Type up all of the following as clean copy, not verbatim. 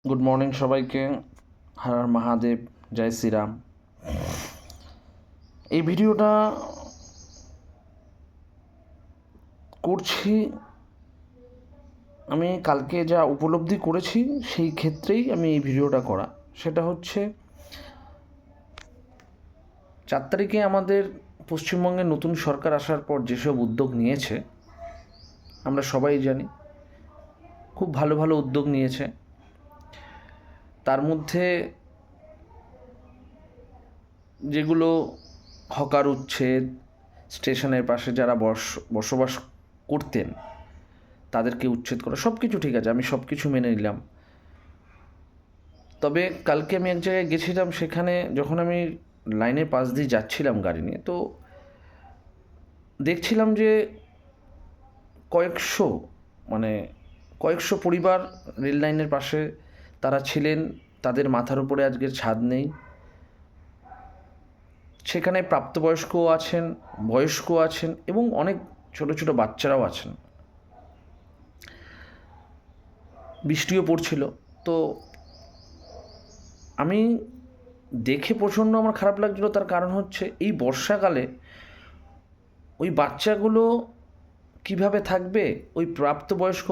Good morning সবাইকে। হর হর মহাদেব, জয় শ্রীরাম। এই ভিডিওটা করছি আমি কালকে যা উপলব্ধি করেছি সেই ক্ষেত্রেই আমি এই ভিডিওটা করা। সেটা হচ্ছে 4 তারিখে আমাদের পশ্চিমবঙ্গে নতুন সরকার আসার পর যেসব উদ্যোগ নিয়েছে আমরা সবাই জানি, খুব ভালো ভালো উদ্যোগ নিয়েছে। তার মধ্যে যেগুলো হকার উচ্ছেদ, স্টেশনের পাশে যারা বসবাস করতেন তাদেরকে উচ্ছেদ করা, সব কিছু ঠিক আছে, আমি সব কিছু মেনে নিলাম। তবে কালকে আমি এক জায়গায় গেছিলাম, সেখানে যখন আমি লাইনের পাশ দিয়ে যাচ্ছিলাম গাড়ি নিয়ে, তো দেখছিলাম যে কয়েকশো মানে কয়েকশো পরিবার রেল লাইনের পাশে তারা ছিলেন, তাদের মাথার উপরে আজকের ছাদ নেই। সেখানে প্রাপ্তবয়স্কও আছেন, বয়স্কও আছেন এবং অনেক ছোট ছোট বাচ্চারাও আছেন। বৃষ্টিও পড়ছিল। তো আমি দেখে প্রচণ্ড আমার খারাপ লাগছিলো। তার কারণ হচ্ছে এই বর্ষাকালে ওই বাচ্চাগুলো কিভাবে থাকবে, ওই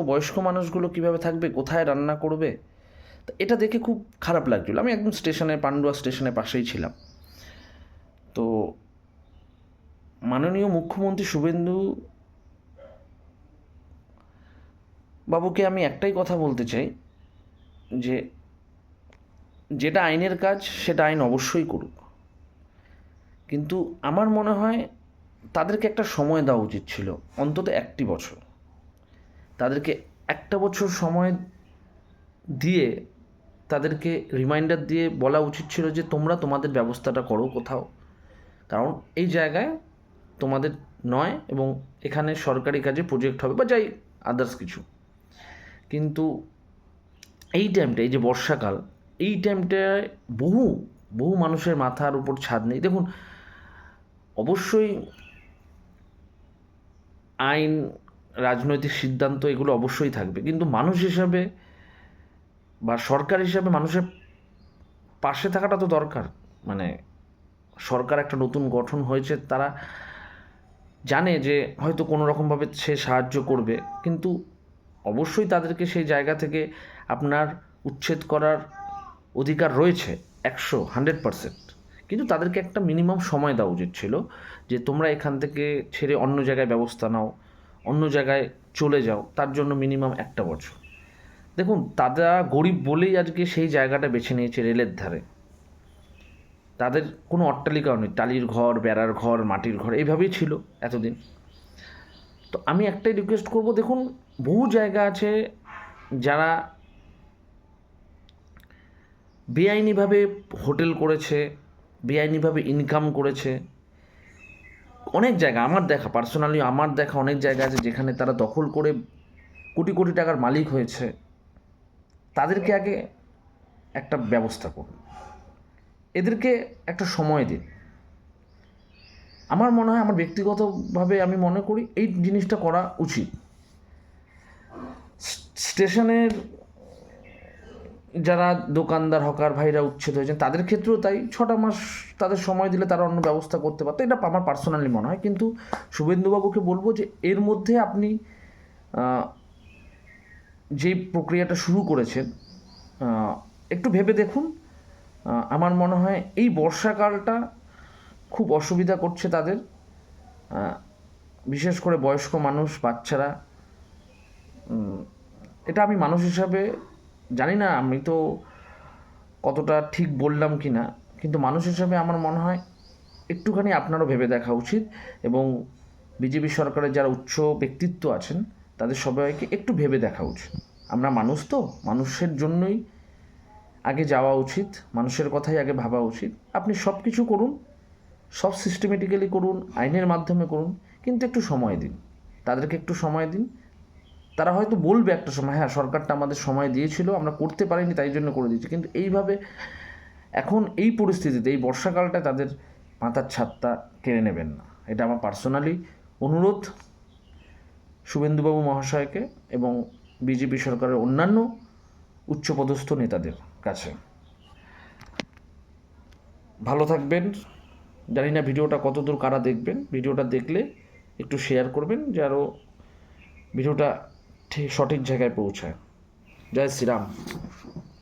বয়স্ক মানুষগুলো কিভাবে থাকবে, কোথায় রান্না করবে, তো এটা দেখে খুব খারাপ লাগছিলো। আমি একদম পান্ডুয়া স্টেশনের পাশেই ছিলাম। তো মাননীয় মুখ্যমন্ত্রী শুভেন্দু বাবুকে আমি একটাই কথা বলতে চাই যে যেটা আইনের কাজ সেটা আইন অবশ্যই করুক, কিন্তু আমার মনে হয় তাদেরকে একটা সময় দেওয়া উচিত ছিল, অন্তত 1 বছর। তাদেরকে 1 বছর সময় দিয়ে তাদেরকে রিমাইন্ডার দিয়ে বলা উচিত ছিল যে তোমরা তোমাদের ব্যবস্থাটা করো কোথাও, কারণ এই জায়গায় তোমাদের নয় এবং এখানে সরকারি কাজে প্রজেক্ট হবে বা যাই আদার্স কিছু। কিন্তু এই টাইমটা, এই যে বর্ষাকাল, এই টাইমটায় বহু বহু মানুষের মাথার উপর ছাদ নেই। দেখুন, অবশ্যই আইন, রাজনৈতিক সিদ্ধান্ত এগুলো অবশ্যই থাকবে, কিন্তু মানুষ হিসাবে বা সরকার হিসাবে মানুষের পাশে থাকাটা তো দরকার। মানে সরকার একটা নতুন গঠন হয়েছে, তারা জানে যে হয়তো কোনো রকমভাবে সে সাহায্য করবে, কিন্তু অবশ্যই তাদেরকে সেই জায়গা থেকে আপনার উচ্ছেদ করার অধিকার রয়েছে 100% কিন্তু তাদেরকে একটা মিনিমাম সময় দেওয়া উচিত ছিল যে তোমরা এখান থেকে ছেড়ে অন্য জায়গায় ব্যবস্থা নাও, অন্য জায়গায় চলে যাও, তার জন্য মিনিমাম 1 বছর। দেখুন, তারা গরিব বলেই আজকে সেই জায়গাটা বেছে নিয়েছে রেলের ধারে। তাদের কোনো অট্টালিকাও নেই, টালির ঘর, বেড়ার ঘর, মাটির ঘর, এইভাবেই ছিল এতদিন। তো আমি একটাই রিকোয়েস্ট করব, দেখুন বহু জায়গা আছে যারা বেআইনিভাবে হোটেল করেছে, বেআইনিভাবে ইনকাম করেছে। অনেক জায়গা আমার দেখা অনেক জায়গা আছে যেখানে তারা দখল করে কোটি কোটি টাকার মালিক হয়েছে। তাদেরকে আগে একটা ব্যবস্থা করুন, এদেরকে একটা সময় দিন। আমার মনে হয়, আমার ব্যক্তিগতভাবে আমি মনে করি এই জিনিসটা করা উচিত। স্টেশনের যারা দোকানদার, হকার ভাইরা উচ্ছেদ হয়েছেন তাদের ক্ষেত্রেও তাই, 6টা মাস তাদের সময় দিলে তারা অন্য ব্যবস্থা করতে পারতো, এটা আমার পার্সোনালি মনে হয়। কিন্তু শুভেন্দুবাবুকে বলবো যে এর মধ্যে আপনি যেই প্রক্রিয়াটা শুরু করেছেন একটু ভেবে দেখুন। আমার মনে হয় এই বর্ষাকালটা খুব অসুবিধা করছে তাদের, বিশেষ করে বয়স্ক মানুষ, বাচ্চারা। এটা আমি মানুষ হিসাবে জানি না আমি তো কতটা ঠিক বললাম কি না, কিন্তু মানুষ হিসাবে আমার মনে হয় একটুখানি আপনারও ভেবে দেখা উচিত এবং বিজেপি সরকারের যারা উচ্চ ব্যক্তিত্ব আছেন তাদের সবাইকে একটু ভেবে দেখা উচিত। আমরা মানুষ, তো মানুষের জন্যই আগে যাওয়া উচিত, মানুষের কথাই আগে ভাবা উচিত। আপনি সব কিছু করুন, সব সিস্টেমেটিক্যালি করুন, আইনের মাধ্যমে করুন, কিন্তু একটু সময় দিন, তাদেরকে একটু সময় দিন। তারা হয়তো বলবে একটা সময়, হ্যাঁ সরকারটা আমাদের সময় দিয়েছিল, আমরা করতে পারিনি তাই জন্য করে দিয়েছি, কিন্তু এইভাবে এখন এই পরিস্থিতিতে, এই বর্ষাকালটায় তাদের মাথার ছাদটা কেড়ে নেবেন না। এটা আমার পার্সোনালি অনুরোধ শুভেন্দুবাবু মহাশয়কে এবং বিজেপি সরকারের অন্যান্য উচ্চপদস্থ নেতাদের কাছে। ভালো থাকবেন। জানি না ভিডিওটা কতদূর কারা দেখবেন, ভিডিওটা দেখলে একটু শেয়ার করবেন যে আরও ভিডিওটা ঠিক সঠিক জায়গায় পৌঁছায়। জয় শ্রীরাম।